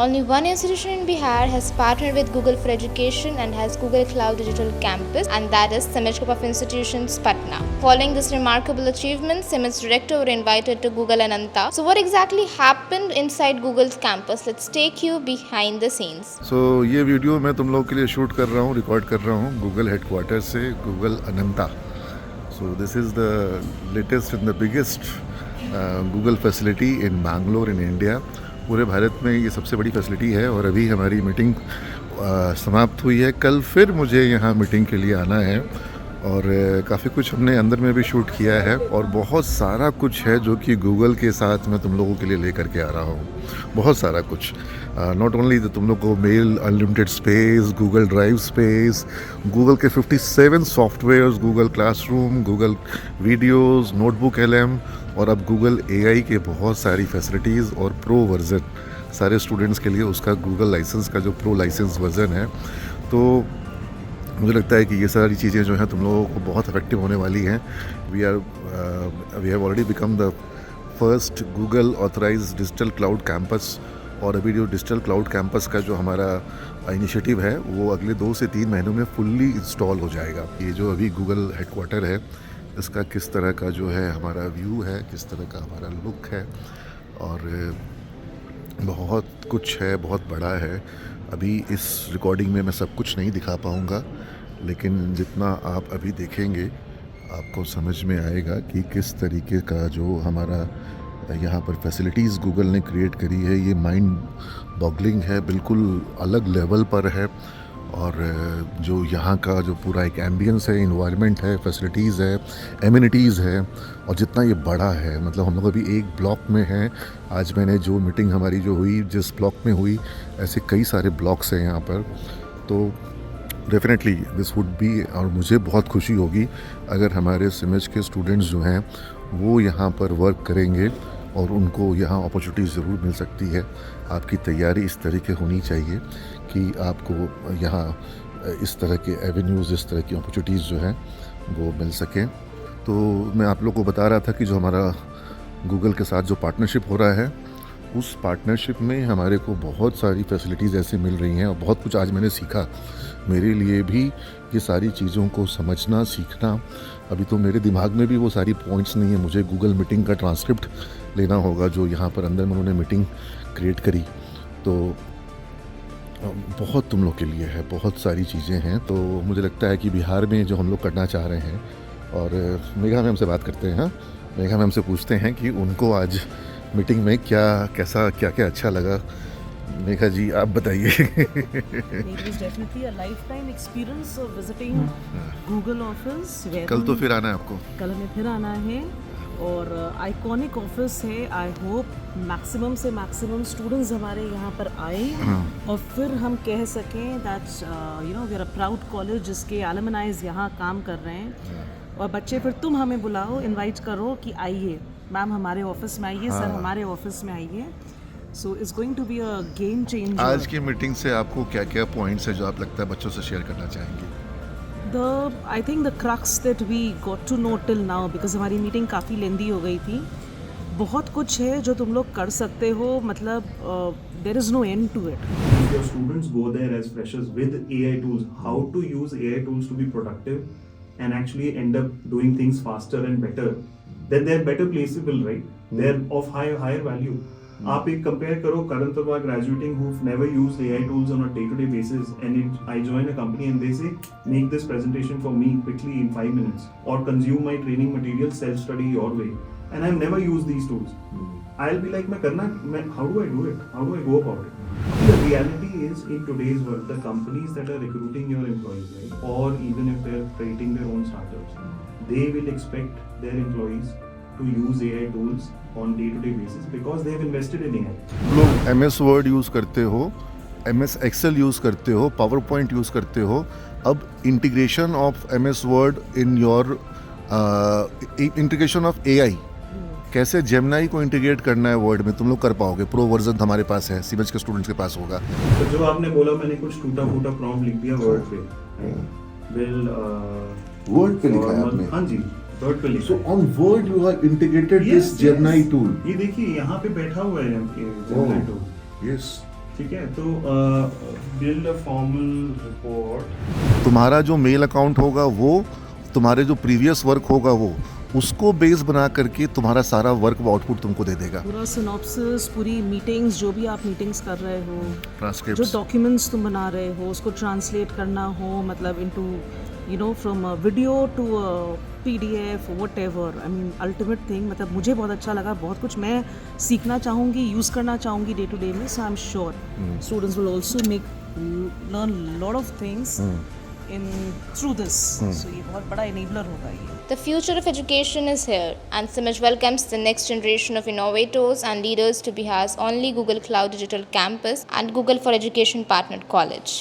Only one institution in Bihar has partnered with Google for Education and has Google Cloud Digital Campus, and that is Simaj Group of Institutions, Patna. Following this remarkable achievement, Simaj's director were invited to Google Ananta. So what exactly happened inside Google's campus? Let's take you behind the scenes. ये video मैं तुम लोगों के लिए shoot कर रहा हूँ, record कर रहा हूँ गूगल हेडक्वार्टर से, Google Ananta. So this is the latest and the biggest Google facility in Bangalore in India. पूरे भारत में ये सबसे बड़ी फैसिलिटी है और अभी हमारी मीटिंग समाप्त हुई है. कल फिर मुझे यहाँ मीटिंग के लिए आना है और काफ़ी कुछ हमने अंदर में भी शूट किया है और बहुत सारा कुछ है जो कि गूगल के साथ मैं तुम लोगों के लिए लेकर के आ रहा हूँ. बहुत सारा कुछ, नॉट ओनली तुम लोग को mail unlimited space, Google drive space, Google के 57 softwares, Google classroom, Google videos, notebook LM और अब गूगल AI के बहुत सारी फैसिलिटीज़ और प्रो वर्जन सारे स्टूडेंट्स के लिए. उसका गूगल लाइसेंस का जो प्रो लाइसेंस वर्जन है, तो मुझे लगता है कि ये सारी चीज़ें जो हैं तुम लोगों को बहुत इफेक्टिव होने वाली हैं. We have already become the first Google authorised digital cloud campus. और अभी जो डिजिटल क्लाउड कैंपस का जो हमारा इनिशिएटिव है वो अगले 2 से 3 महीनों में फुल्ली इंस्टॉल हो जाएगा. ये जो अभी गूगल हेडक्वार्टर है, इसका किस तरह का जो है हमारा व्यू है, किस तरह का हमारा लुक है, और बहुत कुछ है, बहुत बड़ा है. अभी इस रिकॉर्डिंग में मैं सब कुछ नहीं दिखा पाऊँगा, लेकिन जितना आप अभी देखेंगे आपको समझ में आएगा कि किस तरीके का जो हमारा यहाँ पर फैसिलिटीज़ गूगल ने क्रिएट करी है. ये माइंड बॉगलिंग है, बिल्कुल अलग लेवल पर है. और जो यहाँ का जो पूरा एक एम्बियंस है, इन्वायरमेंट है, फैसिलिटीज़ है, एमिनिटीज़ है, और जितना ये बड़ा है, मतलब हम लोग अभी एक ब्लॉक में हैं. आज मैंने जो मीटिंग हमारी जो हुई जिस ब्लॉक में हुई, ऐसे कई सारे ब्लॉक्स हैं यहाँ पर. तो डेफिनेटली दिस वुड बी, और मुझे बहुत खुशी होगी अगर हमारे सिमज के स्टूडेंट्स जो हैं वो यहाँ पर वर्क करेंगे और उनको यहाँ अपॉर्चुनिटी ज़रूर मिल सकती है. आपकी तैयारी इस तरीके होनी चाहिए कि आपको यहाँ इस तरह के एवेन्यूज़, इस तरह की अपॉर्चुनिटीज़ जो हैं वो मिल सकें. तो मैं आप लोगों को बता रहा था कि जो हमारा गूगल के साथ जो पार्टनरशिप हो रहा है, उस पार्टनरशिप में हमारे को बहुत सारी फैसिलिटीज़ ऐसी मिल रही हैं और बहुत कुछ आज मैंने सीखा. मेरे लिए भी ये सारी चीज़ों को समझना, सीखना, अभी तो मेरे दिमाग में भी वो सारी पॉइंट्स नहीं है. मुझे गूगल मीटिंग का ट्रांसक्रिप्ट लेना होगा जो यहाँ पर अंदर में उन्होंने मीटिंग क्रिएट करी. तो बहुत तुम लोग के लिए है, बहुत सारी चीज़ें हैं. तो मुझे लगता है कि बिहार में जो हम लोग करना चाह रहे हैं, और मेघा मैम से बात करते हैं. हाँ, मेघा मैम से पूछते हैं कि उनको आज मीटिंग में क्या क्या अच्छा लगा. मेघा जी, आप बताइए. It was definitely a lifetime experience of visiting Google office. कल तो फिर आना है आपको. कल हमें फिर आना है और आइकॉनिक ऑफिस है. आई होप मैक्सिमम से मैक्सिमम स्टूडेंट्स हमारे यहाँ पर आए और फिर हम कह सकें that's we are a proud college जिसके एलुमनाइज यहाँ काम कर रहे हैं. और बच्चे फिर तुम हमें बुलाओ, इनवाइट करो कि आइए मैम हमारे ऑफिस में आइए, सर हमारे ऑफिस में आइए. So it's going to be a game changer. आज की मीटिंग से आपको क्या क्या पॉइंट्स है जो आप लगता है बच्चों से शेयर करना चाहेंगे? I think the crux that we got to know till now, because हमारी मीटिंग काफ़ी लेंदी हो गई थी. बहुत कुछ है जो तुम लोग कर सकते हो, मतलब there is no end to it. Your students go there as freshers with AI tools, how to use AI tools to be productive and actually end up doing things faster and better, then they're better placeable, right? They're of higher value. आप एक compare करो current or graduating who've never used AI tools on a day-to-day basis, and I join a company and they say make this presentation for me quickly in 5 minutes, or consume my training material, self-study your way, and I've never used these tools. I'll be like, how do I do it? How do I go about it? The reality is, in today's world, the companies that are recruiting your employees, right, or even if they're creating their own startups, they will expect their employees to use AI tools on day-to-day basis because they have invested in AI. लोग MS Word use करते हो, MS Excel use करते हो, PowerPoint use करते हो. अब integration of MS Word in your integration of AI, कैसे Gemini को इंटीग्रेट करना है वर्ड में, तुम लोग कर पाओगे. प्रो वर्जन हमारे पास है, सीमेज के स्टूडेंट्स के पास होगा. तो जो आपने बोला, मैंने कुछ टूटा फूटा प्रॉम्प्ट लिख दिया वर्ड पे. वर्ड पे लिखा है आपने? हाँ जी, वर्ड पे लिखा. So on Word you have integrated this Gemini tool. ये देखिए यहाँ पे बैठा हुआ है Gemini tool. Yes. ठीक है, तो बिल्ड अ फॉर्मल रिपोर्ट. तुम्हारा जो मेल अकाउंट होगा वो, तुम्हारे जो प्रीवियस वर्क होगा वो, उसको बेस बना करके तुम्हारा सारा वर्क आउटपुट तुमको दे देगा. पूरा सिनॉप्सिस, पूरी मीटिंग्स, जो भी आप मीटिंग्स कर रहे हो, जो ट्रांसक्रिप्ट्स. डॉक्यूमेंट्स तुम बना रहे हो, उसको ट्रांसलेट करना हो, मतलब into you know from video to PDF, whatever. I mean ultimate thing. मतलब मुझे बहुत अच्छा लगा, बहुत कुछ मैं सीखना चाहूँगी, यूज़ करना चाहूँगी डे टू डे में. So I am sure students will also learn lot of things in through this. So ये बहुत बड़ा इनेबलर होगा ये. The future of education is here, and SIMET welcomes the next generation of innovators and leaders to Bihar's only Google Cloud Digital Campus and Google for Education partnered college.